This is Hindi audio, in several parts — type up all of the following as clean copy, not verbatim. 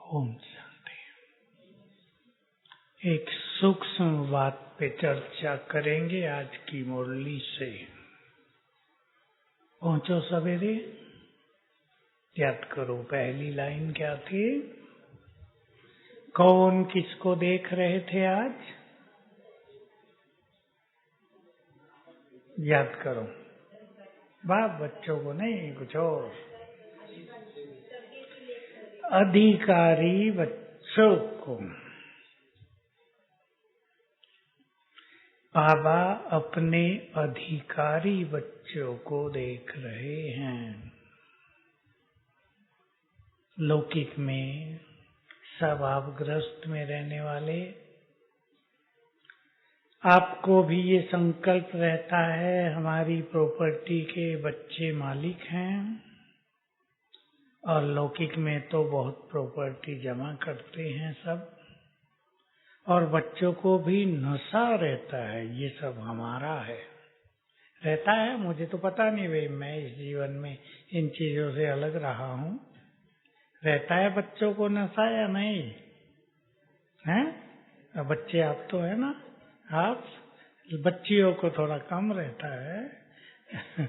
ओम शांति। एक सूक्ष्म बात पे चर्चा करेंगे आज की मुरली से। पहुंचो सवेरे, याद करो पहली लाइन क्या थी? कौन किसको देख रहे थे आज? याद करो। बाप बच्चों को नहीं, कुछ और। अधिकारी बच्चों को। बाबा अपने अधिकारी बच्चों को देख रहे हैं। लौकिक में स्वभावग्रस्त में रहने वाले आपको भी ये संकल्प रहता है हमारी प्रॉपर्टी के बच्चे मालिक हैं, और लौकिक में तो बहुत प्रॉपर्टी जमा करते हैं सब, और बच्चों को भी नशा रहता है ये सब हमारा है। रहता है, मुझे तो पता नहीं भाई, मैं इस जीवन में इन चीजों से अलग रहा हूं। रहता है बच्चों को नशा या नहीं है? बच्चे आप तो है ना, आप बच्चियों को थोड़ा कम रहता है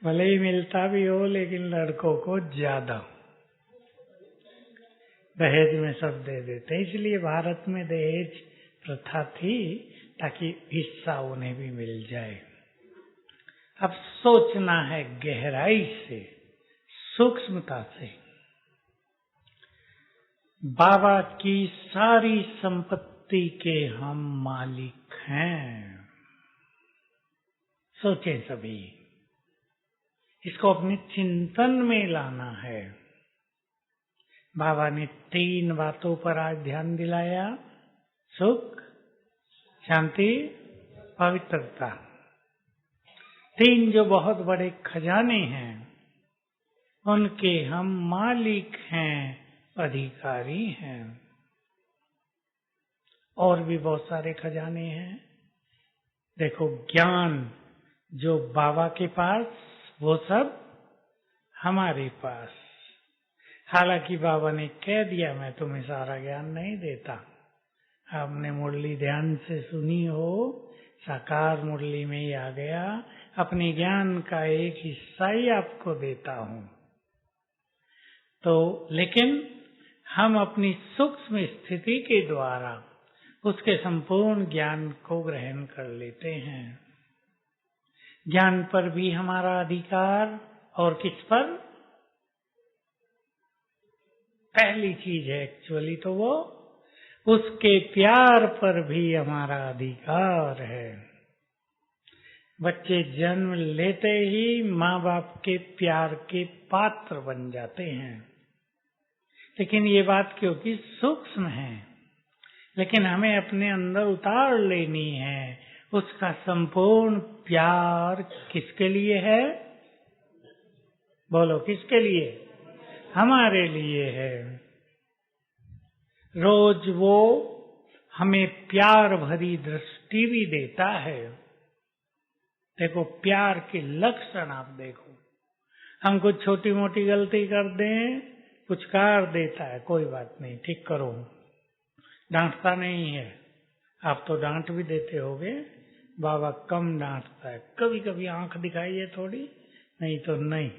भले ही मिलता भी हो, लेकिन लड़कों को ज्यादा दहेज में सब दे देते। इसलिए भारत में दहेज प्रथा थी ताकि हिस्सा उन्हें भी मिल जाए। अब सोचना है गहराई से, सूक्ष्मता से। बाबा की सारी संपत्ति के हम मालिक हैं। सोचें सभी, इसको अपने चिंतन में लाना है। बाबा ने 3 बातों पर आज ध्यान दिलाया: सुख, शांति, पवित्रता। 3 जो बहुत बड़े खजाने हैं, उनके हम मालिक हैं, अधिकारी हैं। और भी बहुत सारे खजाने हैं। देखो, ज्ञान जो बाबा के पास, वो सब हमारे पास। हालांकि बाबा ने कह दिया मैं तुम्हें सारा ज्ञान नहीं देता। आपने मुरली ध्यान से सुनी हो, साकार मुरली में ही आ गया, अपने ज्ञान का एक हिस्सा ही आपको देता हूं। तो लेकिन हम अपनी सूक्ष्म स्थिति के द्वारा उसके संपूर्ण ज्ञान को ग्रहण कर लेते हैं। ज्ञान पर भी हमारा अधिकार, और किस पर? पहली चीज है एक्चुअली तो वो, उसके प्यार पर भी हमारा अधिकार है। बच्चे जन्म लेते ही माँ बाप के प्यार के पात्र बन जाते हैं। लेकिन ये बात क्योंकि सूक्ष्म है, लेकिन हमें अपने अंदर उतार लेनी है। उसका संपूर्ण प्यार किसके लिए है? बोलो, किसके लिए? हमारे लिए है। रोज वो हमें प्यार भरी दृष्टि भी देता है। देखो, प्यार के लक्षण आप देखो। हम कुछ छोटी मोटी गलती कर दें, पुचकार देता है, कोई बात नहीं, ठीक करो। डांटता नहीं है। आप तो डांट भी देते होगे, बाबा कम डांटता है। कभी कभी आंख दिखाइए थोड़ी, नहीं तो नहीं।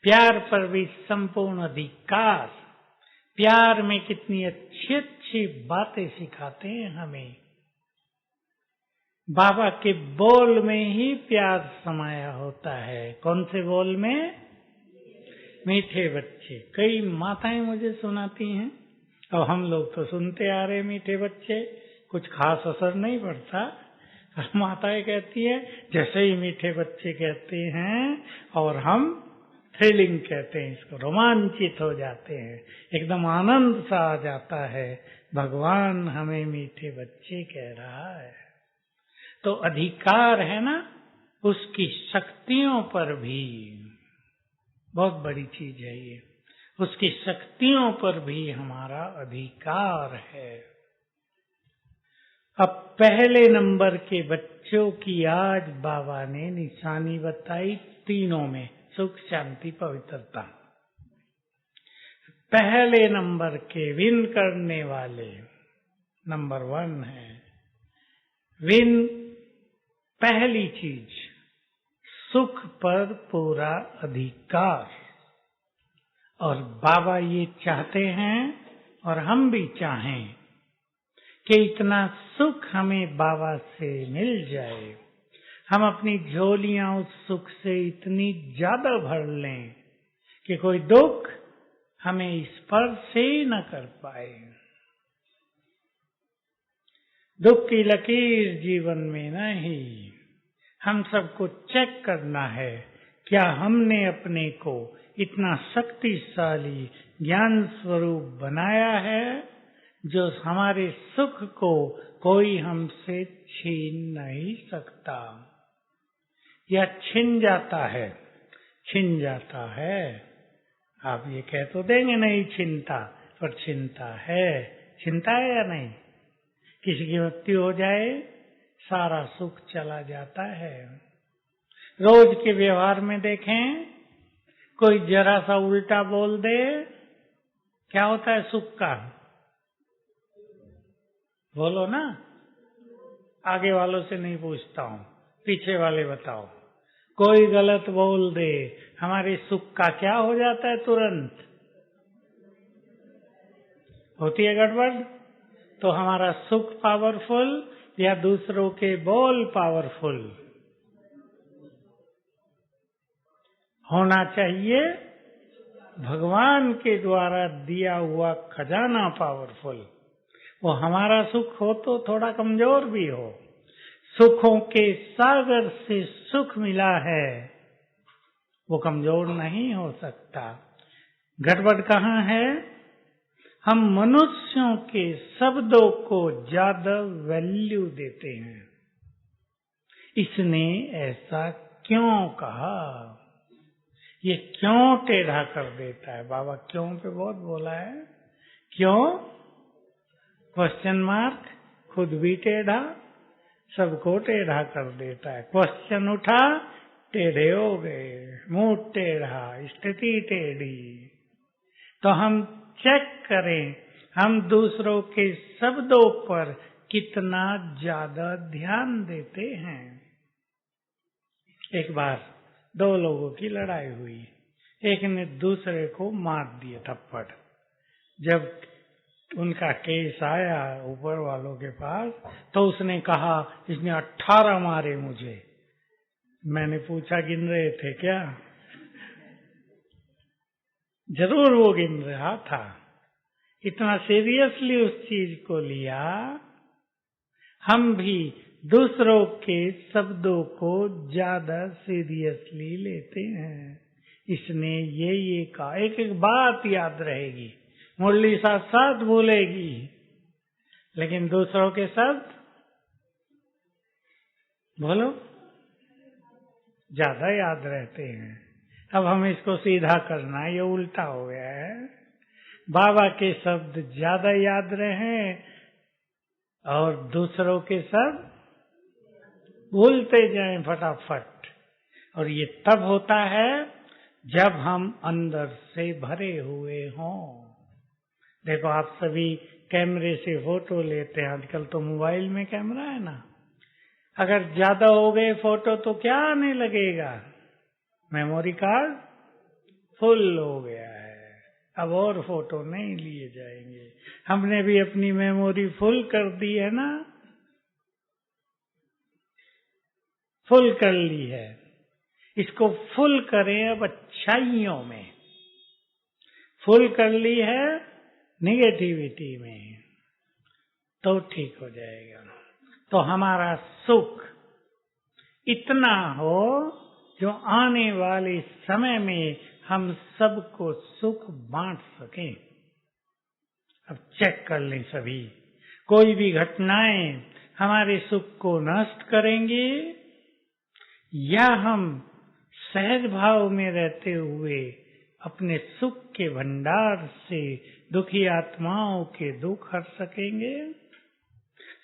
प्यार पर भी संपूर्ण अधिकार। प्यार में कितनी अच्छी अच्छी बातें सिखाते हैं हमें। बाबा के बोल में ही प्यार समाया होता है। कौन से बोल में? मीठे बच्चे। कई माताएं मुझे सुनाती हैं, और हम लोग तो सुनते आ रहे मीठे बच्चे, कुछ खास असर नहीं पड़ता। माताएं कहती है जैसे ही मीठे बच्चे कहते हैं, और हम थ्रिलिंग कहते हैं इसको, रोमांचित हो जाते हैं, एकदम आनंद सा आ जाता है। भगवान हमें मीठे बच्चे कह रहा है। तो अधिकार है ना, उसकी शक्तियों पर भी बहुत बड़ी चीज है ये। उसकी शक्तियों पर भी हमारा अधिकार है। अब पहले नंबर के बच्चों की आज बाबा ने निशानी बताई तीनों में: सुख, शांति, पवित्रता। पहले नंबर के विन करने वाले नंबर 1 है। विन पहली चीज, सुख पर पूरा अधिकार। और बाबा ये चाहते हैं और हम भी चाहें कि इतना सुख हमें बाबा से मिल जाए, हम अपनी झोलियां उस सुख से इतनी ज्यादा भर लें कि कोई दुख हमें स्पर्श ही न कर पाए। दुख की लकीर जीवन में नहीं। हम सबको चेक करना है, क्या हमने अपने को इतना शक्तिशाली ज्ञान स्वरूप बनाया है जो हमारे सुख को कोई हमसे छीन नहीं सकता, या छिन जाता है? छिन जाता है। आप ये कह तो देंगे नहीं छिनता, पर छिनता है। छिनता है या नहीं? किसी की मृत्यु हो जाए सारा सुख चला जाता है। रोज के व्यवहार में देखें, कोई जरा सा उल्टा बोल दे, क्या होता है सुख का? बोलो ना। आगे वालों से नहीं पूछता हूं, पीछे वाले बताओ। कोई गलत बोल दे, हमारे सुख का क्या हो जाता है? तुरंत होती है गड़बड़। तो हमारा सुख पावरफुल या दूसरों के बोल पावरफुल होना चाहिए? भगवान के द्वारा दिया हुआ खजाना पावरफुल। वो हमारा सुख हो तो थोड़ा कमजोर भी हो, सुखों के सागर से सुख मिला है, वो कमजोर नहीं हो सकता। गड़बड़ कहाँ है? हम मनुष्यों के शब्दों को ज्यादा वैल्यू देते हैं। इसने ऐसा क्यों कहा? ये क्यों टेढ़ा कर देता है? बाबा क्यों पे बहुत बोला है। क्यों? Question mark. खुद भी टेढ़ा, सबको टेढ़ा कर देता है। क्वेश्चन उठा, टेढ़े हो गए, मुंह टेढ़ा, स्थिति टेढ़ी। तो हम चेक करें, हम दूसरों के शब्दों पर कितना ज्यादा ध्यान देते हैं। एक बार 2 लोगों की लड़ाई हुई, एक ने दूसरे को मार दिया थप्पड़। जब उनका केस आया ऊपर वालों के पास, तो उसने कहा इसने 18 मारे मुझे। मैंने पूछा गिन रहे थे क्या? जरूर वो गिन रहा था। इतना सीरियसली उस चीज को लिया। हम भी दूसरों के शब्दों को ज्यादा सीरियसली लेते हैं। इसने ये कहा, एक एक बात याद रहेगी, मुरली साथ साथ भूलेगी, लेकिन दूसरों के शब्द बोलो ज्यादा याद रहते हैं। अब हमें इसको सीधा करना, ये उल्टा हो गया है। बाबा के शब्द ज्यादा याद रहे और दूसरों के शब्द भूलते जाएं फटाफट। और ये तब होता है जब हम अंदर से भरे हुए हों। देखो आप सभी कैमरे से फोटो लेते हैं, आजकल तो मोबाइल में कैमरा है ना। अगर ज्यादा हो गए फोटो तो क्या आने लगेगा? मेमोरी कार्ड फुल हो गया है, अब और फोटो नहीं लिए जाएंगे। हमने भी अपनी मेमोरी फुल कर दी है ना, फुल कर ली है। इसको फुल करें अब अच्छाइयों में, फुल कर ली है निगेटिविटी में, तो ठीक हो जाएगा। तो हमारा सुख इतना हो जो आने वाले समय में हम सबको सुख बांट सकें। अब चेक कर लें सभी, कोई भी घटनाएं हमारे सुख को नष्ट करेंगी या हम सहज भाव में रहते हुए अपने सुख के भंडार से दुखी आत्माओं के दुख हट सकेंगे,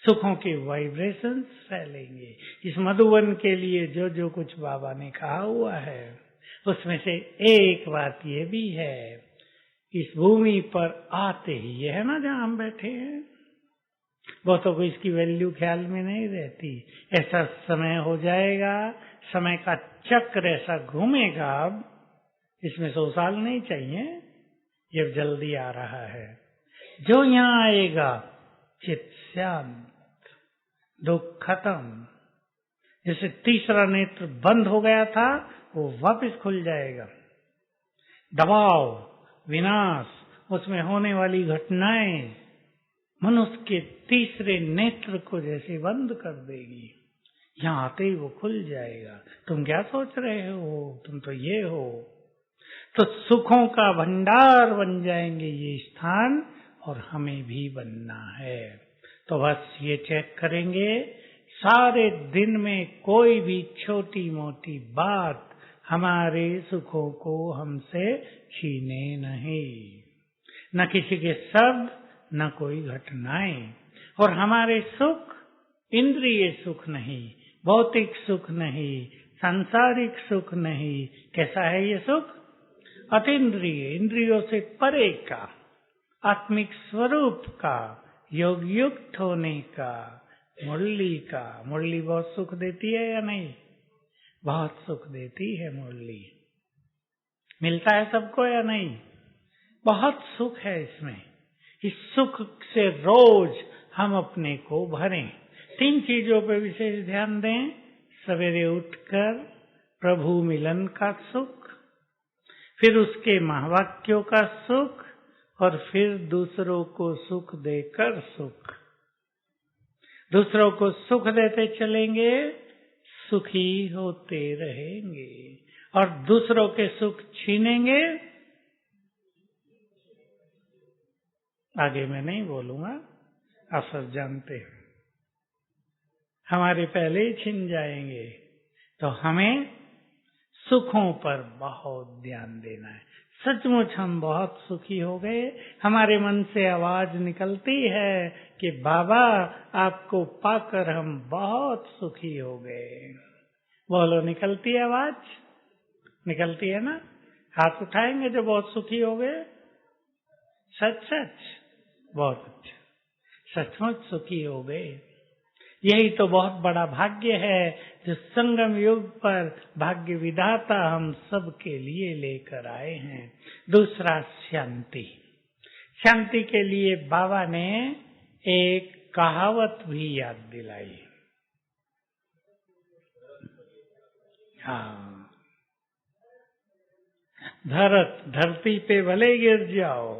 सुखों के वाइब्रेशंस फैलेंगे। इस मधुवन के लिए जो जो कुछ बाबा ने कहा हुआ है, उसमें से एक बात ये भी है इस भूमि पर आते ही, ये है ना जहाँ हम बैठे हैं, बहुतों को इसकी वैल्यू ख्याल में नहीं रहती। ऐसा समय हो जाएगा, समय का चक्र ऐसा घूमेगा, अब इसमें 100 साल नहीं चाहिए, ये जल्दी आ रहा है। जो यहाँ आएगा चित्त शांत, दुख खत्म। जैसे तीसरा नेत्र बंद हो गया था, वो वापस खुल जाएगा। दबाव, विनाश, उसमें होने वाली घटनाएं मनुष्य के तीसरे नेत्र को जैसे बंद कर देगी। यहाँ आते ही वो खुल जाएगा। तुम क्या सोच रहे हो, तुम तो ये हो। तो सुखों का भंडार बन जाएंगे ये स्थान, और हमें भी बनना है। तो बस ये चेक करेंगे, सारे दिन में कोई भी छोटी मोटी बात हमारे सुखों को हमसे छीने नहीं, न किसी के शब्द, न कोई घटनाएं। और हमारे सुख इंद्रिय सुख नहीं, भौतिक सुख नहीं, सांसारिक सुख नहीं। कैसा है ये सुख? अतीन्द्रिय, इंद्रियों से परे का, आत्मिक स्वरूप का, योग युक्त होने का, मुरली का। मुरली बहुत सुख देती है या नहीं? बहुत सुख देती है मुरली। मिलता है सबको या नहीं? बहुत सुख है इसमें। इस सुख से रोज हम अपने को भरें। 3 चीजों पर विशेष ध्यान दें। सवेरे उठकर प्रभु मिलन का सुख, फिर उसके महावाक्यों का सुख, और फिर दूसरों को सुख देकर सुख। दूसरों को सुख देते चलेंगे, सुखी होते रहेंगे। और दूसरों के सुख छीनेंगे, आगे मैं नहीं बोलूंगा, आप सब जानते हैं, हमारे पहले ही छिन जाएंगे। तो हमें सुखों पर बहुत ध्यान देना है। सचमुच हम बहुत सुखी हो गए। हमारे मन से आवाज निकलती है कि बाबा आपको पाकर हम बहुत सुखी हो गए। बोलो, निकलती है आवाज? निकलती है ना? हाथ उठाएंगे जो बहुत सुखी हो गए। सच सच, बहुत अच्छा, सचमुच सुखी हो गए। यही तो बहुत बड़ा भाग्य है जो संगम युग पर भाग्य विधाता हम सब के लिए लेकर आए हैं। दूसरा, शांति। शांति के लिए बाबा ने एक कहावत भी याद दिलाई। हाँ, धरती पे भले गिर जाओ,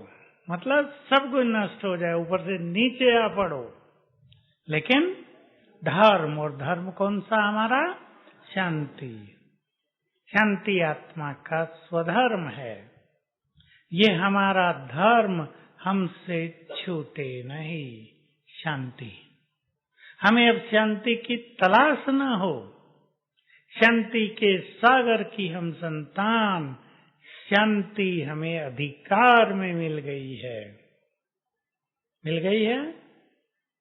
मतलब सब कुछ नष्ट हो जाए, ऊपर से नीचे आ पड़ो, लेकिन धर्म, और धर्म कौन सा हमारा? शांति। शांति आत्मा का स्वधर्म है। ये हमारा धर्म हमसे छूटे नहीं। शांति, हमें अब शांति की तलाश न हो। शांति के सागर की हम संतान, शांति हमें अधिकार में मिल गई है। मिल गई है,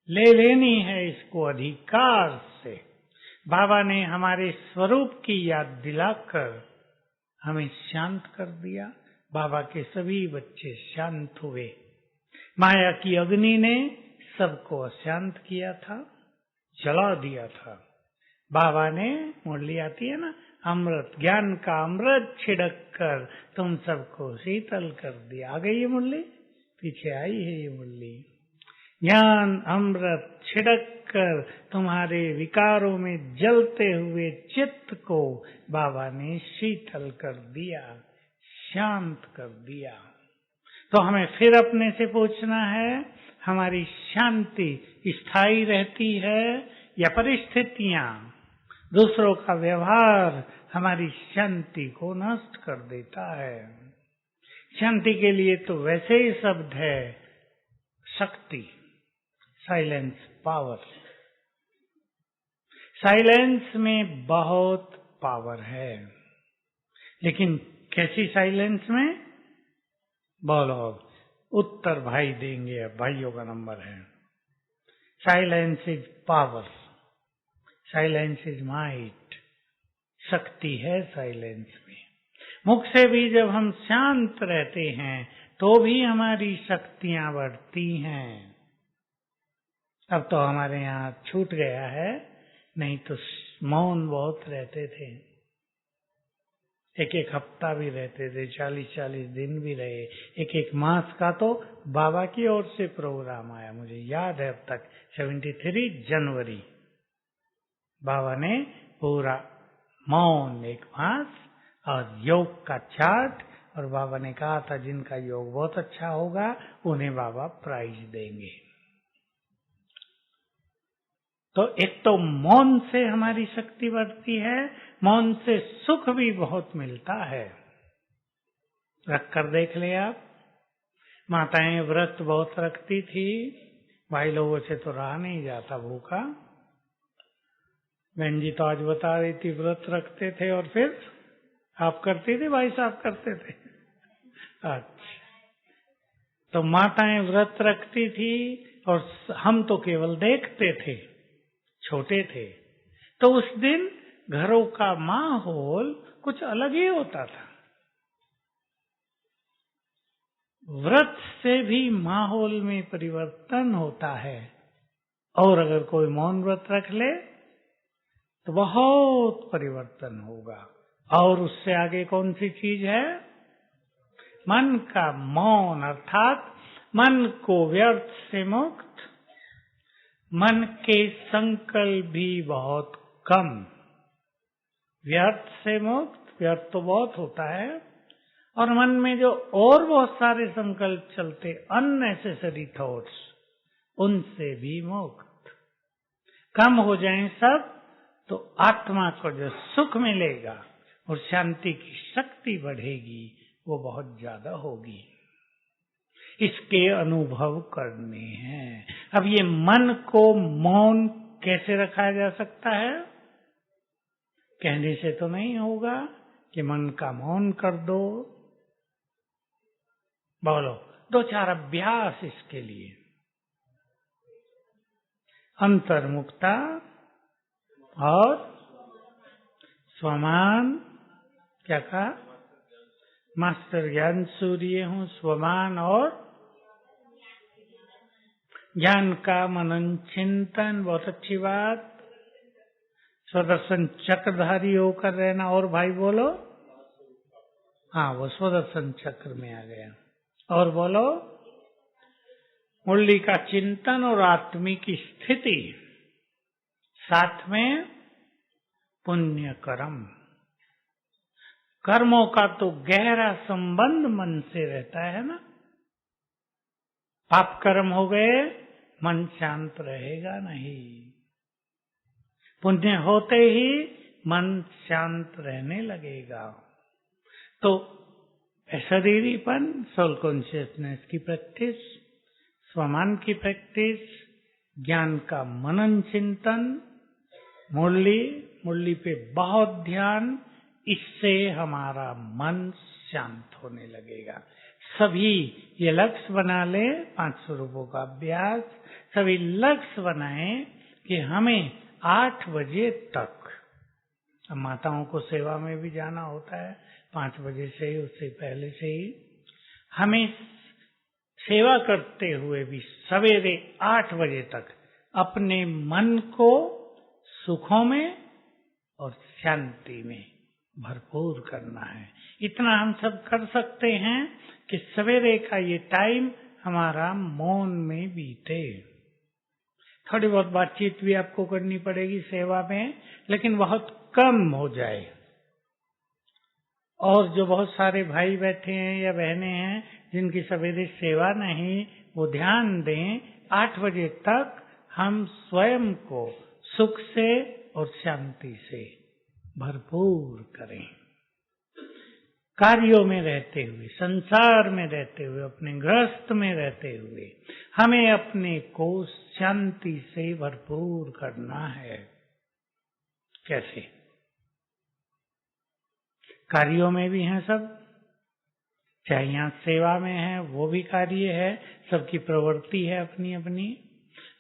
ले लेनी है इसको अधिकार से। बाबा ने हमारे स्वरूप की याद दिलाकर हमें शांत कर दिया। बाबा के सभी बच्चे शांत हुए। माया की अग्नि ने सबको अशांत किया था, जला दिया था। बाबा ने, मुरली आती है ना, अमृत, ज्ञान का अमृत छिड़क कर तुम सबको शीतल कर दिया। आ गई ये मुरली, पीछे आई है ये मुरली। ज्ञान अमृत छिड़क कर तुम्हारे विकारों में जलते हुए चित्त को बाबा ने शीतल कर दिया, शांत कर दिया। तो हमें फिर अपने से पूछना है, हमारी शांति स्थायी रहती है या परिस्थितियां, दूसरों का व्यवहार हमारी शांति को नष्ट कर देता है? शांति के लिए तो वैसे ही शब्द है शक्ति, साइलेंस, पावर। साइलेंस में बहुत पावर है, लेकिन कैसी साइलेंस में? बोलो, उत्तर भाई देंगे, अब भाइयों का नंबर है। Silence is power, silence is might. शक्ति है साइलेंस में। मुख से भी जब हम शांत रहते हैं तो भी हमारी शक्तियां बढ़ती हैं। अब तो हमारे यहाँ छूट गया है, नहीं तो मौन बहुत रहते थे, एक एक हफ्ता भी रहते थे, 40-40 दिन भी रहे, एक एक मास का तो बाबा की ओर से प्रोग्राम आया, मुझे याद है अब तक। 73 जनवरी बाबा ने पूरा मौन एक मास और योग का चार्ट, और बाबा ने कहा था जिनका योग बहुत अच्छा होगा उन्हें बाबा प्राइज देंगे। तो एक तो मौन से हमारी शक्ति बढ़ती है, मौन से सुख भी बहुत मिलता है। रख कर देख ले आप, माताएं व्रत बहुत रखती थी, भाई लोगों से तो रहा नहीं जाता भूखा। बहन जी तो आज बता रही थी व्रत रखते थे, और फिर आप करती थी, भाई साहब करते थे? अच्छा, तो माताएं व्रत रखती थी और हम तो केवल देखते थे, छोटे थे। तो उस दिन घरों का माहौल कुछ अलग ही होता था। व्रत से भी माहौल में परिवर्तन होता है, और अगर कोई मौन व्रत रख ले तो बहुत परिवर्तन होगा। और उससे आगे कौन सी चीज है? मन का मौन, अर्थात मन को व्यर्थ से मुक्त, मन के संकल्प भी बहुत कम, व्यर्थ से मुक्त। व्यर्थ तो बहुत होता है, और मन में जो और बहुत सारे संकल्प चलते, अननेसेसरी थॉट्स, उनसे भी मुक्त। कम हो जाएं सब, तो आत्मा को जो सुख मिलेगा और शांति की शक्ति बढ़ेगी, वो बहुत ज्यादा होगी। इसके अनुभव करने हैं। अब ये मन को मौन कैसे रखा जा सकता है? कहने से तो नहीं होगा कि मन का मौन कर दो। बोलो 2-4 अभ्यास इसके लिए। अंतर्मुखता और स्वमान, क्या कहा? मास्टर ज्ञान सूर्य हूँ, स्वमान और ज्ञान का मनन चिंतन, बहुत अच्छी बात। स्वदर्शन चक्रधारी होकर रहना। और भाई बोलो, हाँ वो स्वदर्शन चक्र में आ गया। और बोलो, मुरली का चिंतन और आत्मिक स्थिति, साथ में पुण्य कर्म। कर्मों का तो गहरा संबंध मन से रहता है ना। पाप कर्म हो गए, मन शांत रहेगा नहीं। पुण्य होते ही मन शांत रहने लगेगा। तो शरीरीपन, सोल कॉन्शियसनेस की प्रैक्टिस, स्वमान की प्रैक्टिस, ज्ञान का मनन चिंतन, मुरली पे बहुत ध्यान, इससे हमारा मन शांत होने लगेगा। सभी ये लक्ष्य बना ले, 500 रुपयों का अभ्यास, सभी लक्ष्य बनाएं कि हमें 8 बजे तक, अब माताओं को सेवा में भी जाना होता है 5 बजे से ही, उससे पहले से ही, हमें सेवा करते हुए भी सवेरे 8 बजे तक अपने मन को सुखों में और शांति में भरपूर करना है। इतना हम सब कर सकते हैं कि सवेरे का ये टाइम हमारा मौन में बीते। थोड़ी बहुत बातचीत भी आपको करनी पड़ेगी सेवा में, लेकिन बहुत कम हो जाए। और जो बहुत सारे भाई बैठे हैं या बहनें हैं जिनकी सवेरे सेवा नहीं, वो ध्यान दें 8 बजे तक हम स्वयं को सुख से और शांति से भरपूर करें। कार्यों में रहते हुए, संसार में रहते हुए, अपने गृहस्थ में रहते हुए हमें अपने को शांति से भरपूर करना है। कैसे? कार्यों में भी हैं सब, चाहे यहाँ सेवा में है वो भी कार्य है, सबकी प्रवृत्ति है अपनी अपनी,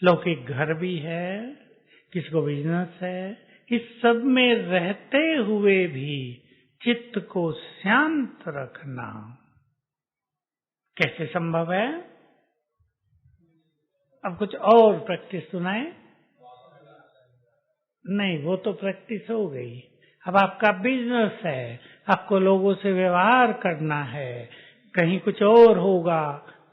लौकिक घर भी है, किसको बिजनेस है, इस सब में रहते हुए भी चित्त को शांत रखना कैसे संभव है? अब कुछ और प्रैक्टिस सुनाए। नहीं, वो तो प्रैक्टिस हो गई। अब आपका बिजनेस है, आपको लोगों से व्यवहार करना है, कहीं कुछ और होगा,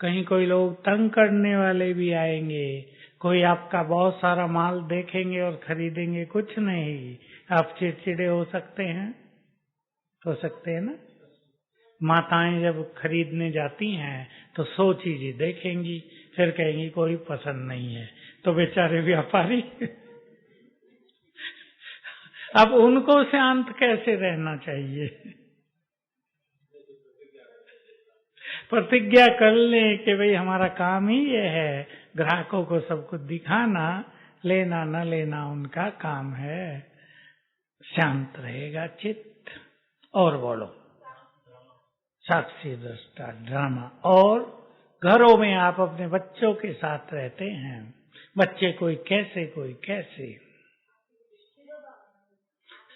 कहीं कोई लोग तंग करने वाले भी आएंगे, कोई आपका बहुत सारा माल देखेंगे और खरीदेंगे कुछ नहीं, आप चिड़चिड़े हो सकते हैं ना। माताएं जब खरीदने जाती हैं तो 100 चीजें देखेंगी, फिर कहेंगी कोई पसंद नहीं है, तो बेचारे व्यापारी अब उनको शांत कैसे रहना चाहिए? प्रतिज्ञा कर ले कि भाई हमारा काम ही ये है, ग्राहकों को सब कुछ दिखाना, लेना न लेना उनका काम है। शांत रहेगा चित्त। और बोलो, साक्षी दृष्टा ड्रामा। और घरों में आप अपने बच्चों के साथ रहते हैं, बच्चे कोई कैसे,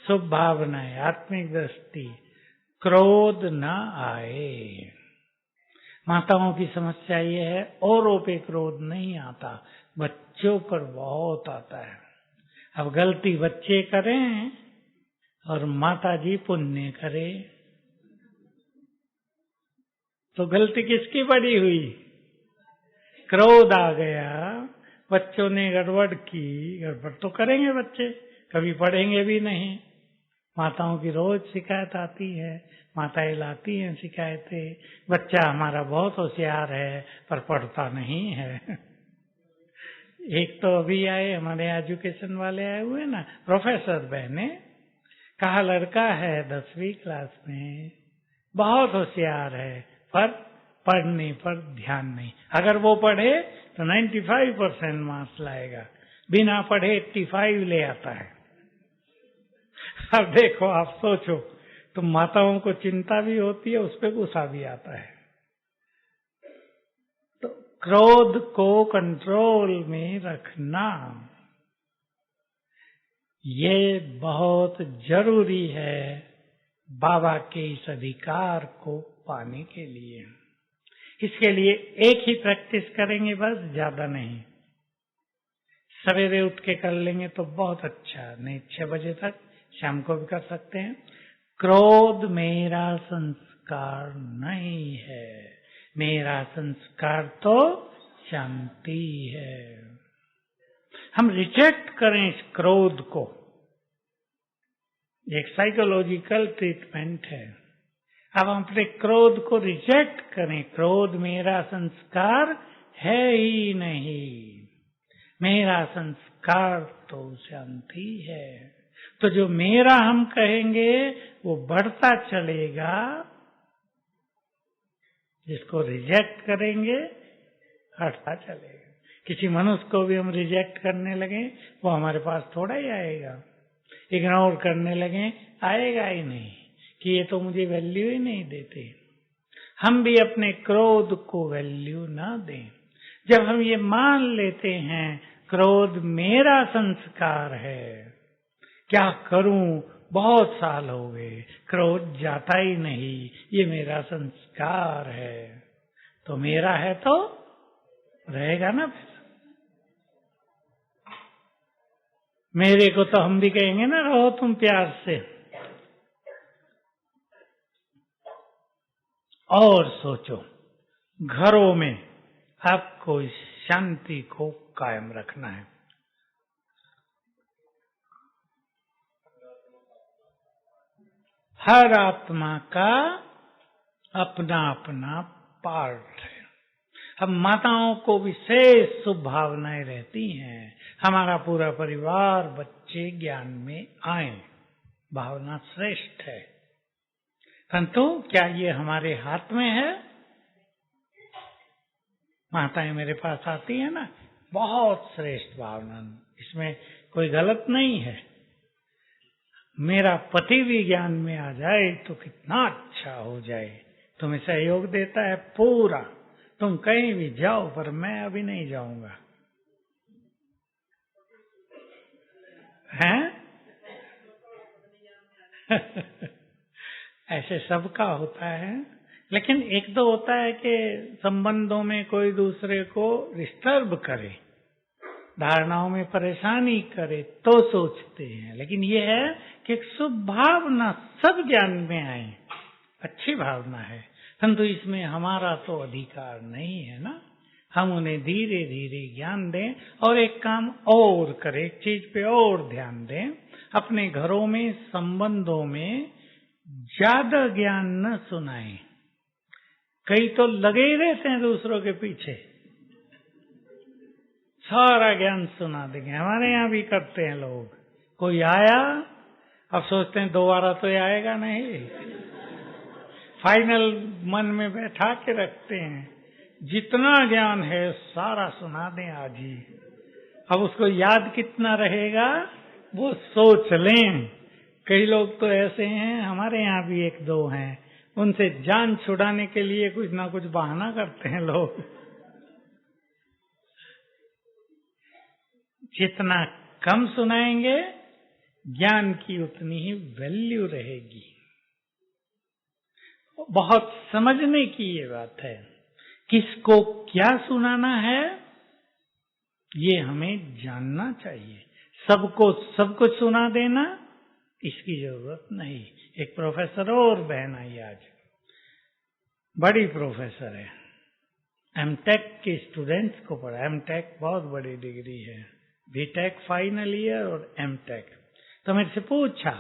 शुभ भावनाएं, आत्मिक दृष्टि, क्रोध न आए। माताओं की समस्या ये है, औरों पे क्रोध नहीं आता, बच्चों पर बहुत आता है। अब गलती बच्चे करें और माता जी पुण्य करे, तो गलती किसकी बड़ी हुई? क्रोध आ गया, बच्चों ने गड़बड़ की। गड़बड़ तो करेंगे बच्चे, कभी पढ़ेंगे भी नहीं। माताओं की रोज शिकायत आती है, माताएं लाती हैं शिकायतें, बच्चा हमारा बहुत होशियार है पर पढ़ता नहीं है। एक तो अभी आए हमारे एजुकेशन वाले आए हुए ना, प्रोफेसर बहने, कहा लड़का है 10वीं क्लास में, बहुत होशियार है पर पढ़ने पर ध्यान नहीं। अगर वो पढ़े तो 95% मार्क्स लाएगा, बिना पढ़े 85 ले आता है। अब देखो, आप सोचो, तो माताओं को चिंता भी होती है, उस पर गुस्सा भी आता है। तो क्रोध को कंट्रोल में रखना ये बहुत जरूरी है बाबा के इस अधिकार को पाने के लिए। इसके लिए एक ही प्रैक्टिस करेंगे बस, ज्यादा नहीं। सवेरे उठ के कर लेंगे तो बहुत अच्छा, नहीं 6 बजे तक, शाम को भी कर सकते हैं। क्रोध मेरा संस्कार नहीं है, मेरा संस्कार तो शांति है। हम रिजेक्ट करें इस क्रोध को, एक साइकोलॉजिकल ट्रीटमेंट है। अब हम अपने क्रोध को रिजेक्ट करें, क्रोध मेरा संस्कार है ही नहीं, मेरा संस्कार तो शांति है। तो जो मेरा हम कहेंगे वो बढ़ता चलेगा, जिसको रिजेक्ट करेंगे हटता चलेगा। किसी मनुष्य को भी हम रिजेक्ट करने लगे, वो हमारे पास थोड़ा ही आएगा। इग्नोर करने लगे, आएगा ही नहीं, कि ये तो मुझे वैल्यू ही नहीं देते। हम भी अपने क्रोध को वैल्यू ना दें। जब हम ये मान लेते हैं क्रोध मेरा संस्कार है, क्या करूं, बहुत साल हो गए क्रोध जाता ही नहीं, ये मेरा संस्कार है, तो मेरा है तो रहेगा ना। फिर मेरे को तो हम भी कहेंगे ना, रहो तुम प्यार से। और सोचो, घरों में आपको इस शांति को कायम रखना है। हर आत्मा का अपना अपना पार्ट है। हम माताओं को विशेष शुभ भावनाएं रहती हैं, हमारा पूरा परिवार, बच्चे ज्ञान में आए, भावना श्रेष्ठ है। परंतु क्या ये हमारे हाथ में है? माताएं मेरे पास आती है ना, बहुत श्रेष्ठ भावना, इसमें कोई गलत नहीं है। मेरा पति भी ज्ञान में आ जाए तो कितना अच्छा हो जाए, तुम्हें सहयोग देता है पूरा, तुम कहीं भी जाओ, पर मैं अभी नहीं जाऊंगा। हैं? ऐसे सबका होता है, लेकिन एक तो होता है कि संबंधों में कोई दूसरे को डिस्टर्ब करे, धारणाओं में परेशानी करे तो सोचते हैं। लेकिन ये है कि एक शुभ भावना सब ज्ञान में आए, अच्छी भावना है, परंतु इसमें हमारा तो अधिकार नहीं है ना। हम उन्हें धीरे धीरे ज्ञान दें और एक काम और करें, एक चीज पे और ध्यान दें। अपने घरों में, संबंधों में ज्यादा ज्ञान न सुनाएं। कई तो लगे ही रहते हैं दूसरों के पीछे, सारा ज्ञान सुना देंगे। हमारे यहाँ भी करते हैं लोग। कोई आया, अब सोचते हैं दोबारा तो ये आएगा नहीं, फाइनल मन में बैठा के रखते हैं, जितना ज्ञान है सारा सुना दें आज ही। अब उसको याद कितना रहेगा वो सोच लें। कई लोग तो ऐसे हैं, हमारे यहाँ भी एक दो हैं, उनसे जान छुड़ाने के लिए कुछ ना कुछ बहाना करते हैं लोग। जितना कम सुनाएंगे ज्ञान की उतनी ही वैल्यू रहेगी। बहुत समझने की ये बात है, किसको क्या सुनाना है ये हमें जानना चाहिए। सबको सब कुछ सुना देना इसकी जरूरत नहीं। एक प्रोफेसर और बहन आई आज, बड़ी प्रोफेसर है, एमटेक के स्टूडेंट्स को पढ़ा। एमटेक बहुत बड़ी डिग्री है, बीटेक फाइनल ईयर और एमटेक। तो मेरे से पूछा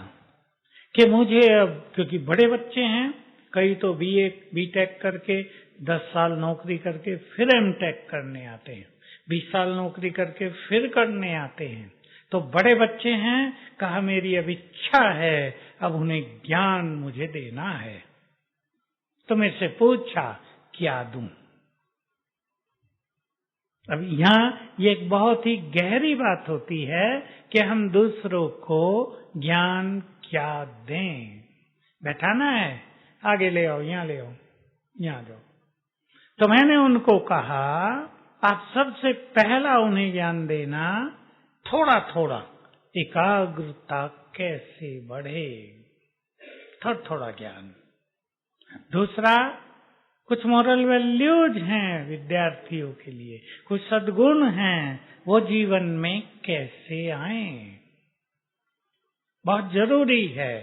कि मुझे अब, क्योंकि बड़े बच्चे हैं, कई तो बीए बीटेक करके 10 साल नौकरी करके फिर एमटेक करने आते हैं, 20 साल नौकरी करके फिर करने आते हैं, तो बड़े बच्चे हैं। कहा मेरी अब इच्छा है, अब उन्हें ज्ञान मुझे देना है। तो मेरे से पूछा क्या दूं। अब यहाँ ये एक बहुत ही गहरी बात होती है कि हम दूसरों को ज्ञान क्या दें। बैठाना है, आगे ले आओ, यहाँ ले आओ, यहाँ जाओ। तो मैंने उनको कहा आप सबसे पहला उन्हें ज्ञान देना, थोड़ा थोड़ा एकाग्रता कैसे बढ़े, थोड़ा थोड़ा ज्ञान। दूसरा, कुछ मॉरल वैल्यूज हैं विद्यार्थियों के लिए, कुछ सद्गुण हैं, वो जीवन में कैसे आए, बहुत जरूरी है।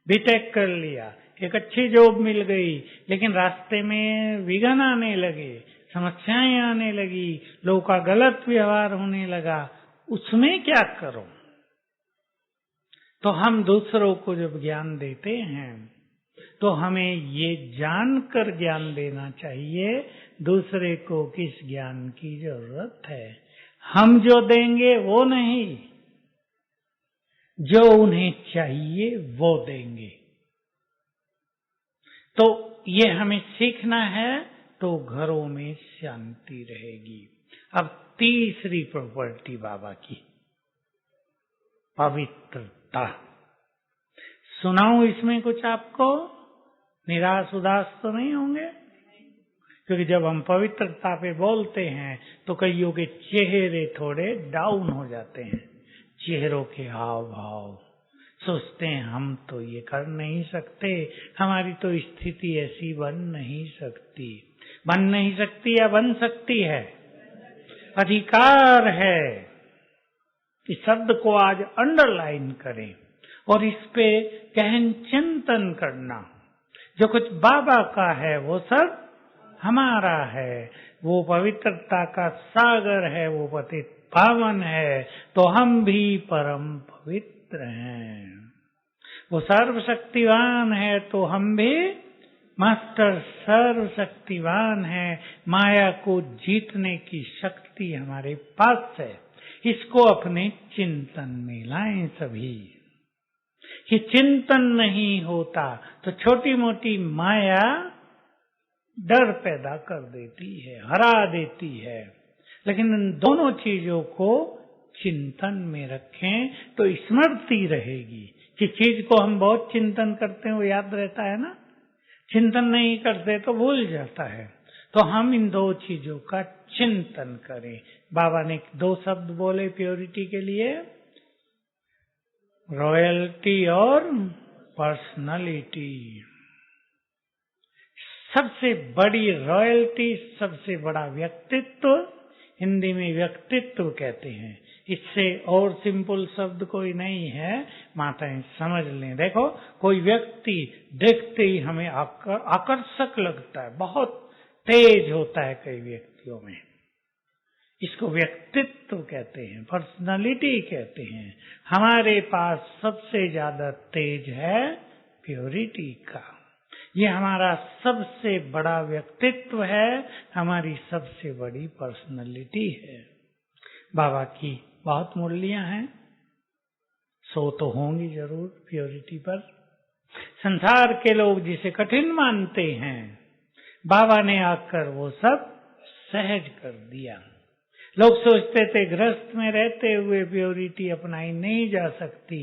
बीटेक कर लिया, एक अच्छी जॉब मिल गई, लेकिन रास्ते में विघ्न आने लगे, समस्याएं आने लगी, लोगों का गलत व्यवहार होने लगा, उसमें क्या करो। तो हम दूसरों को जब ज्ञान देते हैं तो हमें ये जानकर ज्ञान देना चाहिए दूसरे को किस ज्ञान की जरूरत है। हम जो देंगे वो नहीं, जो उन्हें चाहिए वो देंगे। तो ये हमें सीखना है, तो घरों में शांति रहेगी। अब तीसरी प्रॉपर्टी बाबा की, पवित्रता। सुनाऊं इसमें कुछ आपको? निराश उदास तो नहीं होंगे? क्योंकि जब हम पवित्रता पे बोलते हैं तो कईयों के चेहरे थोड़े डाउन हो जाते हैं, चेहरों के हाव भाव, सोचते हैं हम तो ये कर नहीं सकते, हमारी तो स्थिति ऐसी बन नहीं सकती। बन नहीं सकती या बन सकती है? अधिकार है। इस शब्द को आज अंडरलाइन करें और इस पे गहन चिंतन करना। जो कुछ बाबा का है वो सब हमारा है, वो पवित्रता का सागर है, वो पतित पावन है, तो हम भी परम पवित्र हैं। वो सर्वशक्तिवान है तो हम भी मास्टर सर्वशक्तिवान है। माया को जीतने की शक्ति हमारे पास है। इसको अपने चिंतन में लाएं सभी। कि चिंतन नहीं होता तो छोटी मोटी माया डर पैदा कर देती है, हरा देती है। लेकिन इन दोनों चीजों को चिंतन में रखें तो स्मृति रहेगी। कि चीज को हम बहुत चिंतन करते हैं वो याद रहता है ना, चिंतन नहीं करते तो भूल जाता है। तो हम इन दो चीजों का चिंतन करें। बाबा ने 2 शब्द बोले प्योरिटी के लिए, रॉयल्टी और पर्सनालिटी। सबसे बड़ी रॉयल्टी, सबसे बड़ा व्यक्तित्व, हिंदी में व्यक्तित्व कहते हैं। इससे और सिंपल शब्द कोई नहीं है, माताएं समझ लें। देखो, कोई व्यक्ति देखते ही हमें आकर्षक लगता है, बहुत तेज होता है कई व्यक्तियों में, इसको व्यक्तित्व कहते हैं, पर्सनालिटी कहते हैं। हमारे पास सबसे ज्यादा तेज है प्योरिटी का। ये हमारा सबसे बड़ा व्यक्तित्व है, हमारी सबसे बड़ी पर्सनालिटी है। बाबा की बहुत मूल्यं हैं, सो तो होंगी जरूर प्योरिटी पर। संसार के लोग जिसे कठिन मानते हैं, बाबा ने आकर वो सब सहज कर दिया। लोग सोचते थे गृहस्थ में रहते हुए प्योरिटी अपनाई नहीं जा सकती,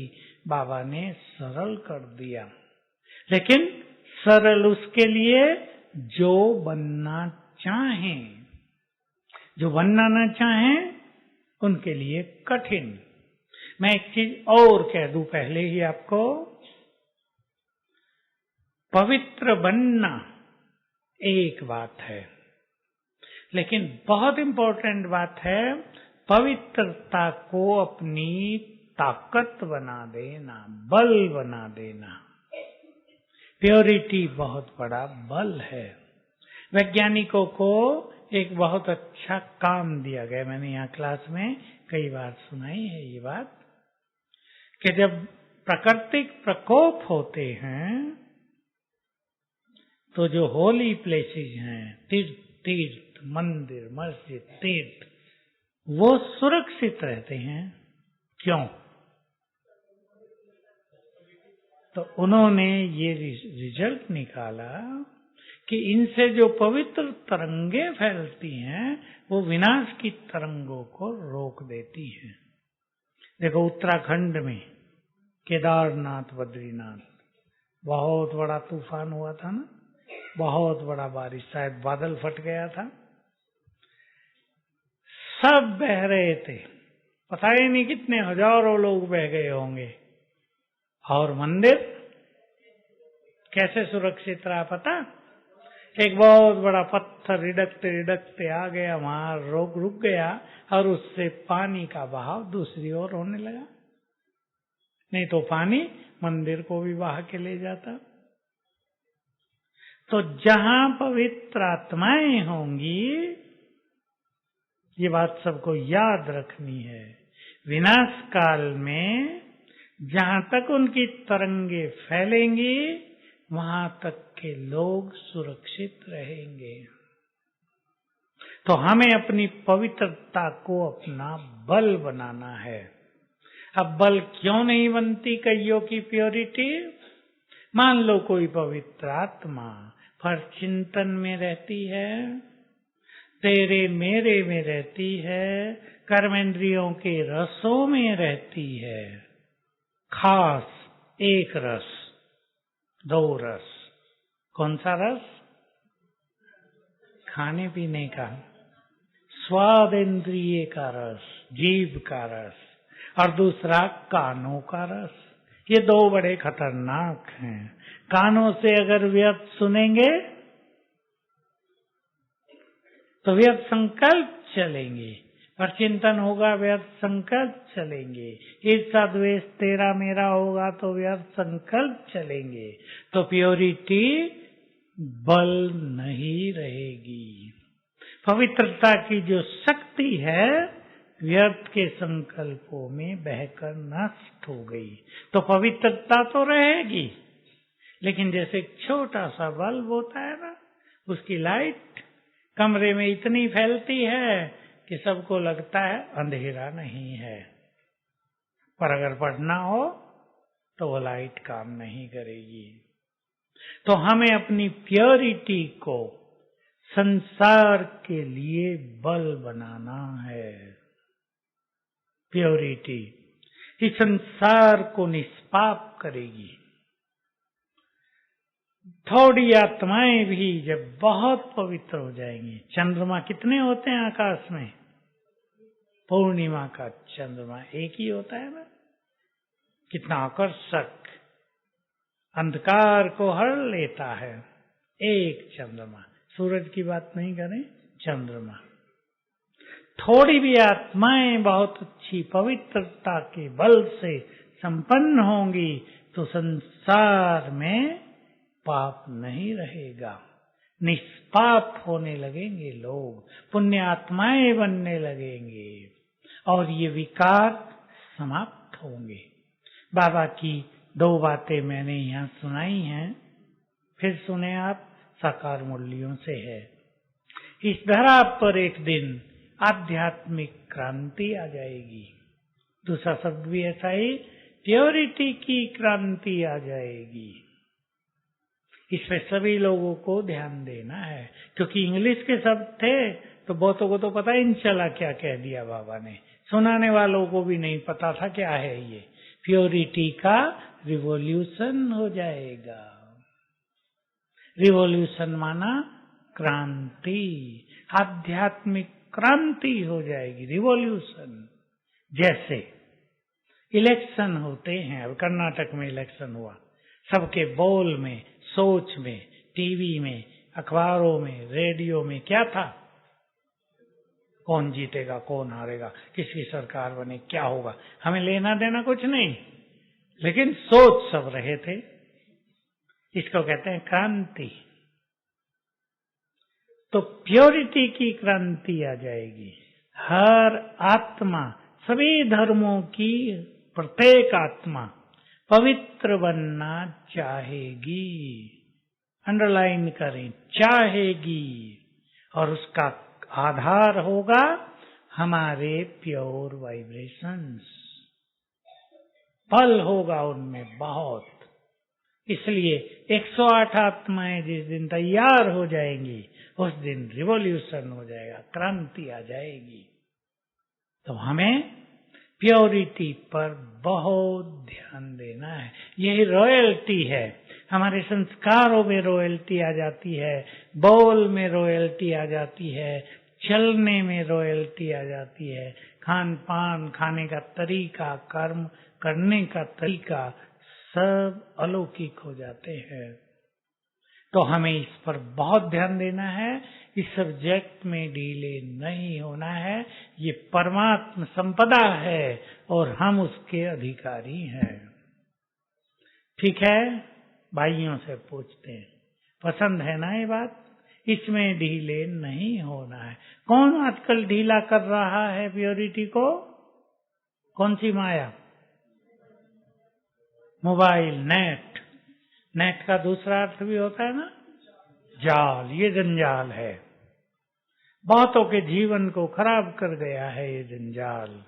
बाबा ने सरल कर दिया। लेकिन सरल उसके लिए जो बनना चाहें, जो बनना न चाहें उनके लिए कठिन। मैं एक चीज और कह दूं पहले ही आपको, पवित्र बनना एक बात है, लेकिन बहुत इंपॉर्टेंट बात है पवित्रता को अपनी ताकत बना देना, बल बना देना। प्योरिटी बहुत बड़ा बल है। वैज्ञानिकों को एक बहुत अच्छा काम दिया गया, मैंने यहाँ क्लास में कई बार सुनाई है ये बात, कि जब प्राकृतिक प्रकोप होते हैं तो जो होली प्लेसेस हैं, तीर्थ, मंदिर, मस्जिद, तीर्थ, वो सुरक्षित रहते हैं। क्यों? तो उन्होंने ये रिजल्ट निकाला कि इनसे जो पवित्र तरंगें फैलती हैं वो विनाश की तरंगों को रोक देती हैं। देखो, उत्तराखंड में केदारनाथ, बद्रीनाथ, बहुत बड़ा तूफान हुआ था ना, बहुत बड़ा बारिश, शायद बादल फट गया था, सब बह रहे थे, पता ही नहीं कितने हजारों लोग बह गए होंगे। और मंदिर कैसे सुरक्षित रहा पता? एक बहुत बड़ा पत्थर रिडकते रिडकते आ गया, वहां रुक गया और उससे पानी का बहाव दूसरी ओर होने लगा, नहीं तो पानी मंदिर को भी बहा के ले जाता। तो जहां पवित्र आत्माएं होंगी, ये बात सबको याद रखनी है, विनाश काल में जहां तक उनकी तरंगे फैलेंगी वहां तक के लोग सुरक्षित रहेंगे। तो हमें अपनी पवित्रता को अपना बल बनाना है। अब बल क्यों नहीं बनती कईयों की प्योरिटी? मान लो कोई पवित्र आत्मा पर चिंतन में रहती है, तेरे मेरे में रहती है, कर्मेंद्रियों के रसों में रहती है, खास एक रस, दो रस। कौन सा रस? खाने पीने का, स्वाद इंद्रिय का रस, जीभ का रस, और दूसरा कानों का रस। ये दो बड़े खतरनाक हैं। कानों से अगर व्यर्थ सुनेंगे तो व्यर्थ संकल्प चलेंगे, और चिंतन होगा व्यर्थ संकल्प चलेंगे, ईर्षा द्वेष तेरा मेरा होगा तो व्यर्थ संकल्प चलेंगे। तो प्योरिटी बल नहीं रहेगी। पवित्रता की जो शक्ति है व्यर्थ के संकल्पों में बहकर नष्ट हो गई। तो पवित्रता तो रहेगी, लेकिन जैसे एक छोटा सा बल्ब होता है ना, उसकी लाइट कमरे में इतनी फैलती है कि सबको लगता है अंधेरा नहीं है, पर अगर पढ़ना हो तो वो लाइट काम नहीं करेगी। तो हमें अपनी प्योरिटी को संसार के लिए बल बनाना है। प्योरिटी इस संसार को निष्पाप करेगी। थोड़ी आत्माएं भी जब बहुत पवित्र हो जाएंगी, चंद्रमा कितने होते हैं आकाश में? पूर्णिमा का चंद्रमा एक ही होता है ना, कितना आकर्षक, अंधकार को हर लेता है। एक चंद्रमा, सूरज की बात नहीं करें, चंद्रमा। थोड़ी भी आत्माएं बहुत अच्छी पवित्रता के बल से संपन्न होंगी तो संसार में पाप नहीं रहेगा, निष्पाप होने लगेंगे लोग, पुण्य आत्माएं बनने लगेंगे और ये विकार समाप्त होंगे। बाबा की 2 बातें मैंने यहाँ सुनाई हैं, फिर सुने आप, साकार मुरलियों से है। इस धरा पर एक दिन आध्यात्मिक क्रांति आ जाएगी। दूसरा शब्द भी ऐसा ही, प्योरिटी की क्रांति आ जाएगी। इस पे सभी लोगों को ध्यान देना है, क्योंकि इंग्लिश के शब्द थे तो बहुतों को तो पता ही नहीं चला क्या कह दिया बाबा ने, सुनाने वालों को भी नहीं पता था क्या है ये। प्योरिटी का रिवॉल्यूशन हो जाएगा। रिवॉल्यूशन माना क्रांति, आध्यात्मिक क्रांति हो जाएगी, रिवॉल्यूशन। जैसे इलेक्शन होते हैं, अब कर्नाटक में इलेक्शन हुआ, सबके बोल में, सोच में, टीवी में, अखबारों में, रेडियो में क्या था? कौन जीतेगा, कौन हारेगा, किसकी सरकार बने, क्या होगा, हमें लेना देना कुछ नहीं, लेकिन सोच सब रहे थे। इसको कहते हैं क्रांति। तो प्योरिटी की क्रांति आ जाएगी। हर आत्मा, सभी धर्मों की प्रत्येक आत्मा पवित्र बनना चाहेगी। अंडरलाइन करें, चाहेगी। और उसका आधार होगा हमारे प्योर वाइब्रेशंस। बल होगा उनमें बहुत। इसलिए 108 आत्माएं जिस दिन तैयार हो जाएंगी उस दिन रिवॉल्यूशन हो जाएगा, क्रांति आ जाएगी। तो हमें प्योरिटी पर बहुत ध्यान देना है। यही रॉयल्टी है। हमारे संस्कारों में रॉयल्टी आ जाती है, बोल में रॉयल्टी आ जाती है, चलने में रॉयल्टी आ जाती है, खान पान, खाने का तरीका, कर्म करने का तरीका सब अलौकिक हो जाते हैं। तो हमें इस पर बहुत ध्यान देना है। इस सब्जेक्ट में ढीले नहीं होना है। ये परमात्मा संपदा है और हम उसके अधिकारी हैं। ठीक है, भाइयों से पूछते हैं, पसंद है ना ये बात? इसमें ढीले नहीं होना है। कौन आजकल ढीला कर रहा है प्योरिटी को? कौन सी माया? Mobile, net. नेट का दूसरा अर्थ भी होता है ना, जाल। ये जंजाल है, बहुतों के जीवन को खराब कर गया है ये जंजाल।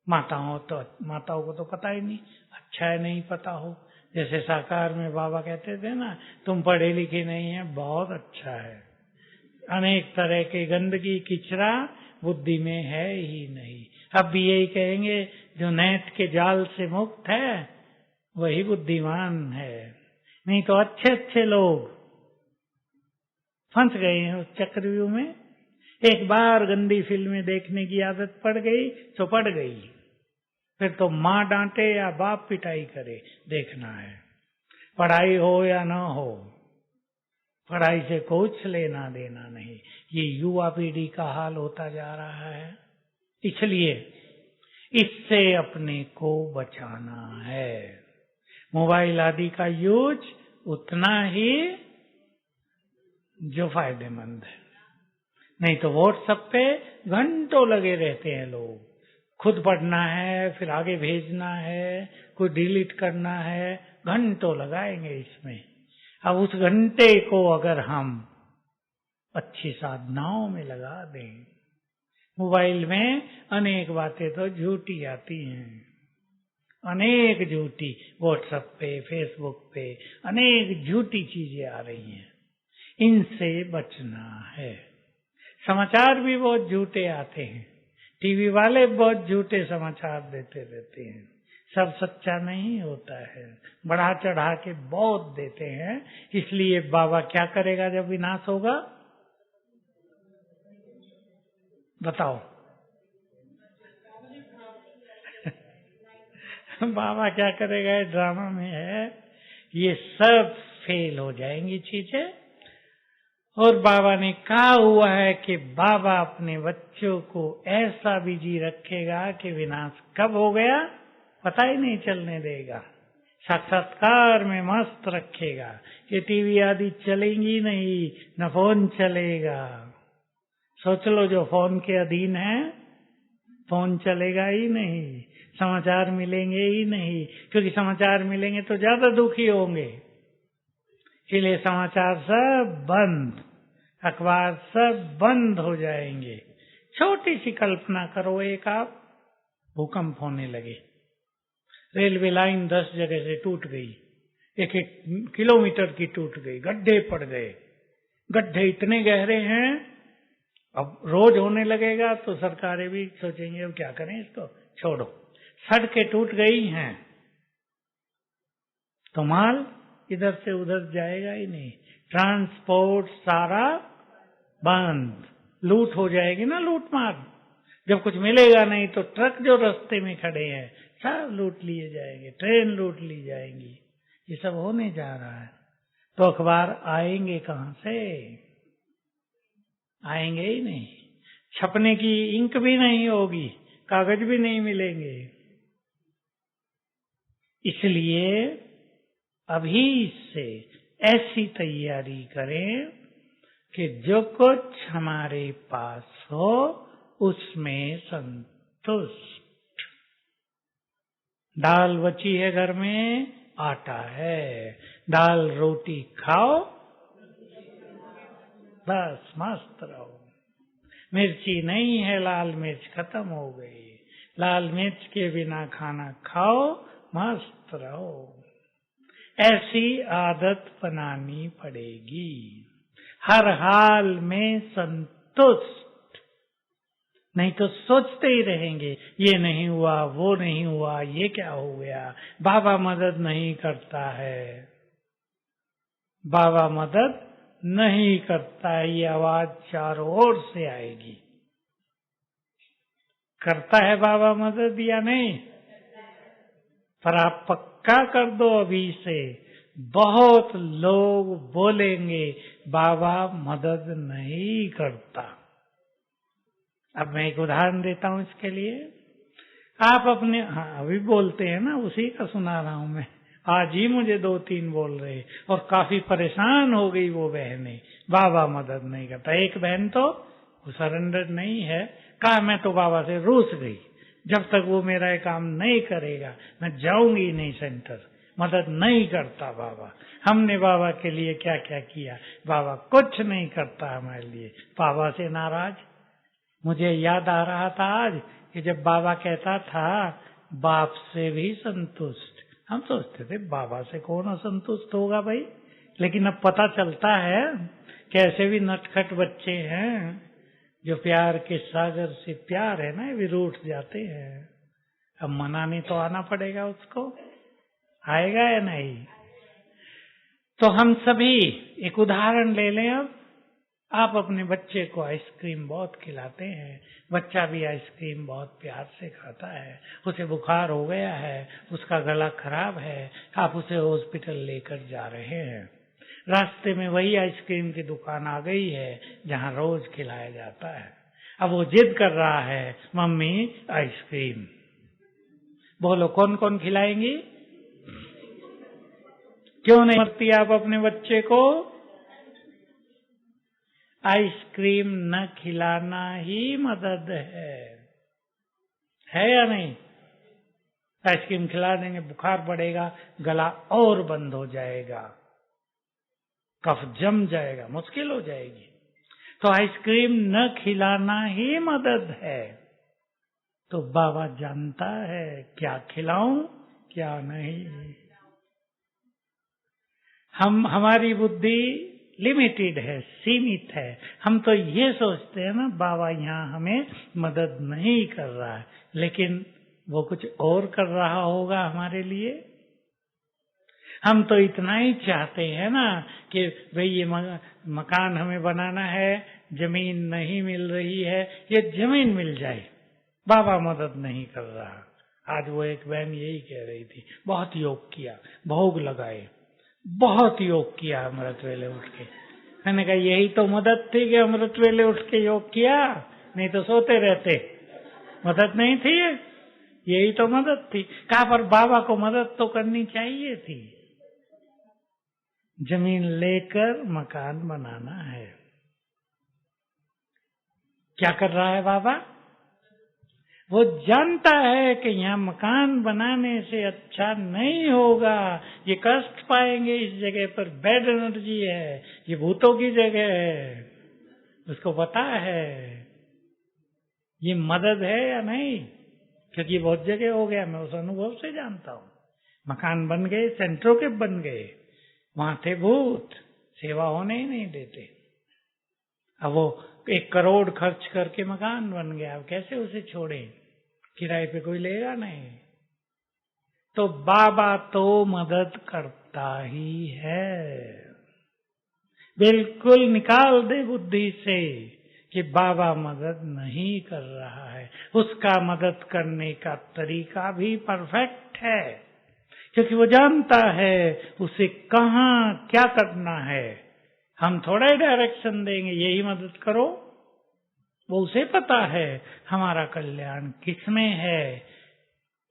माताओं को तो पता ही नहीं, अच्छा है नहीं पता हो। जैसे साकार में बाबा कहते थे ना, तुम पढ़े लिखे नहीं है, बहुत अच्छा है। अनेक तरह के गंदगी किचरा बुद्धि में है ही नहीं। अब भी यही कहेंगे, जो नेट के जाल से मुक्त है वही बुद्धिमान है। नहीं तो अच्छे अच्छे लोग फंस गए हैं उस चक्रव्यूह में। एक बार गंदी फिल्में देखने की आदत पड़ गई तो पड़ गई, फिर तो माँ डांटे या बाप पिटाई करे, देखना है। पढ़ाई हो या ना हो, पढ़ाई से कुछ लेना देना नहीं। ये युवा पीढ़ी का हाल होता जा रहा है। इसलिए इससे अपने को बचाना है। मोबाइल आदि का यूज उतना ही जो फायदेमंद है, नहीं तो व्हाट्सएप पे घंटों लगे रहते हैं लोग। खुद पढ़ना है, फिर आगे भेजना है, कोई डिलीट करना है, घंटों लगाएंगे इसमें। अब उस घंटे को अगर हम अच्छी साधनाओं में लगा दें, मोबाइल में अनेक बातें तो झूठी आती हैं, अनेक झूठी, व्हाट्सएप पे, फेसबुक पे अनेक झूठी चीजें आ रही हैं। इनसे बचना है। समाचार भी बहुत झूठे आते हैं, टीवी वाले बहुत झूठे समाचार देते रहते हैं, सब सच्चा नहीं होता है, बढ़ा चढ़ा के बहुत देते हैं। इसलिए बाबा क्या करेगा जब विनाश होगा? बताओ। बाबा क्या करेगा? ड्रामा में है, ये सब फेल हो जाएंगी चीजें, और बाबा ने कहा हुआ है कि बाबा अपने बच्चों को ऐसा बिजी रखेगा कि विनाश कब हो गया पता ही नहीं चलने देगा। साक्षात्कार में मस्त रखेगा कि टीवी आदि चलेंगी नहीं, न फोन चलेगा। सोच लो, जो फोन के अधीन है, फोन चलेगा ही नहीं, समाचार मिलेंगे ही नहीं, क्योंकि समाचार मिलेंगे तो ज्यादा दुखी होंगे। इसलिए समाचार सब बंद, अखबार सब बंद हो जाएंगे। छोटी सी कल्पना करो, एक आप भूकंप होने लगे, रेलवे लाइन 10 जगह से टूट गई, 1-1 किलोमीटर की टूट गई, गड्ढे पड़ गए। गड्ढे इतने गहरे हैं, अब रोज होने लगेगा तो सरकारें भी सोचेंगे अब क्या करें इसको, छोड़ो। सड़कें टूट गई हैं तो माल इधर से उधर जाएगा ही नहीं, ट्रांसपोर्ट सारा बंद, लूट हो जाएगी ना, लूट मार। जब कुछ मिलेगा नहीं तो ट्रक जो रास्ते में खड़े हैं सब लूट लिए जाएंगे, ट्रेन लूट ली जाएंगी। ये सब होने जा रहा है। तो अखबार आएंगे कहां से? आएंगे ही नहीं। छपने की इंक भी नहीं होगी, कागज भी नहीं मिलेंगे। इसलिए अभी से ऐसी तैयारी करें कि जो कुछ हमारे पास हो उसमें संतुष्ट। दाल बची है घर में, आटा है, दाल रोटी खाओ, बस मस्त रहो। मिर्ची नहीं है, लाल मिर्च खत्म हो गई, लाल मिर्च के बिना खाना खाओ, मस्त रहो। ऐसी आदत बनानी पड़ेगी, हर हाल में संतुष्ट। नहीं तो सोचते ही रहेंगे, ये नहीं हुआ, वो नहीं हुआ, ये क्या हो गया, बाबा मदद नहीं करता है, बाबा मदद नहीं करता है। ये आवाज चारों ओर से आएगी। करता है बाबा मदद या नहीं? पर आप पक्का कर दो अभी से, बहुत लोग बोलेंगे बाबा मदद नहीं करता। अब मैं एक उदाहरण देता हूं इसके लिए। आप अपने, हाँ अभी बोलते हैं ना, उसी का सुना रहा हूं मैं। आज ही मुझे 2-3 बोल रहे और काफी परेशान हो गई वो बहनें, बाबा मदद नहीं करता। एक बहन तो सरेंडर नहीं है, कहा मैं तो बाबा से रूस गई, जब तक वो मेरा ये काम नहीं करेगा मैं जाऊंगी नहीं सेंटर, मदद नहीं करता बाबा। हमने बाबा के लिए क्या क्या किया, बाबा कुछ नहीं करता हमारे लिए, बाबा से नाराज। मुझे याद आ रहा था आज कि जब बाबा कहता था बाप से भी संतुष्ट, हम सोचते थे बाबा से कौन असंतुष्ट होगा भाई, लेकिन अब पता चलता है कि ऐसे भी नटखट बच्चे हैं जो प्यार के सागर से, प्यार है ना, भी रूठ जाते हैं। अब मनाने तो आना पड़ेगा उसको, आएगा या नहीं? तो हम सभी एक उदाहरण ले लें। अब आप अपने बच्चे को आइसक्रीम बहुत खिलाते हैं, बच्चा भी आइसक्रीम बहुत प्यार से खाता है, उसे बुखार हो गया है, उसका गला खराब है, आप उसे हॉस्पिटल लेकर जा रहे हैं। रास्ते में वही आइसक्रीम की दुकान आ गई है जहां रोज खिलाया जाता है। अब वो जिद कर रहा है मम्मी आइसक्रीम। बोलो कौन कौन खिलाएंगी? क्यों नहीं मरती आप अपने बच्चे को? आइसक्रीम न खिलाना ही मदद है या नहीं? आइसक्रीम खिला देंगे, बुखार बढ़ेगा, गला और बंद हो जाएगा, कफ जम जाएगा, मुश्किल हो जाएगी। तो आइसक्रीम न खिलाना ही मदद है। तो बाबा जानता है क्या खिलाऊं क्या नहीं। हमारी बुद्धि लिमिटेड है, सीमित है। हम तो ये सोचते हैं ना बाबा यहाँ हमें मदद नहीं कर रहा है, लेकिन वो कुछ और कर रहा होगा हमारे लिए। हम तो इतना ही चाहते हैं ना कि भाई ये मकान हमें बनाना है, जमीन नहीं मिल रही है, ये जमीन मिल जाए, बाबा मदद नहीं कर रहा। आज वो एक बहन यही कह रही थी, बहुत योग किया, भोग लगाए, बहुत योग किया अमृत वेले उठ के, मैंने कहा यही तो मदद थी कि अमृत वेले उठ के योग किया, नहीं तो सोते रहते। मदद नहीं थी ये, यही तो मदद थी। कहा पर बाबा को मदद तो करनी चाहिए थी। जमीन लेकर मकान बनाना है। क्या कर रहा है बाबा? वो जानता है कि यहाँ मकान बनाने से अच्छा नहीं होगा, ये कष्ट पाएंगे, इस जगह पर बैड एनर्जी है, ये भूतों की जगह है। उसको पता है ये मदद है या नहीं, क्योंकि बहुत जगह हो गया, मैं उस अनुभव से जानता हूँ। मकान बन गए, सेंटरों के बन गए, वहां थे भूत, सेवा होने ही नहीं देते। अब वो 1 करोड़ खर्च करके मकान बन गया, अब कैसे उसे छोड़े? किराए पे कोई लेगा नहीं। तो बाबा तो मदद करता ही है। बिल्कुल निकाल दे बुद्धि से कि बाबा मदद नहीं कर रहा है। उसका मदद करने का तरीका भी परफेक्ट है, क्योंकि वो जानता है उसे कहाँ क्या करना है। हम थोड़ा ही डायरेक्शन देंगे, यही मदद करो। वो उसे पता है हमारा कल्याण किसमें है,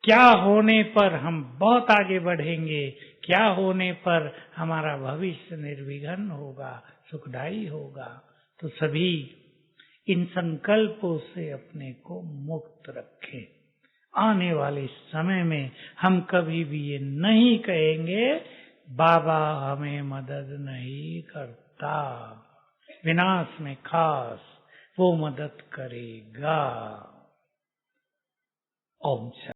क्या होने पर हम बहुत आगे बढ़ेंगे, क्या होने पर हमारा भविष्य निर्विघ्न होगा, सुखदायी होगा। तो सभी इन संकल्पों से अपने को मुक्त रखें। आने वाले समय में हम कभी भी ये नहीं कहेंगे बाबा हमें मदद नहीं करता, विनाश में खास वो मदद करेगा। ओम शांति।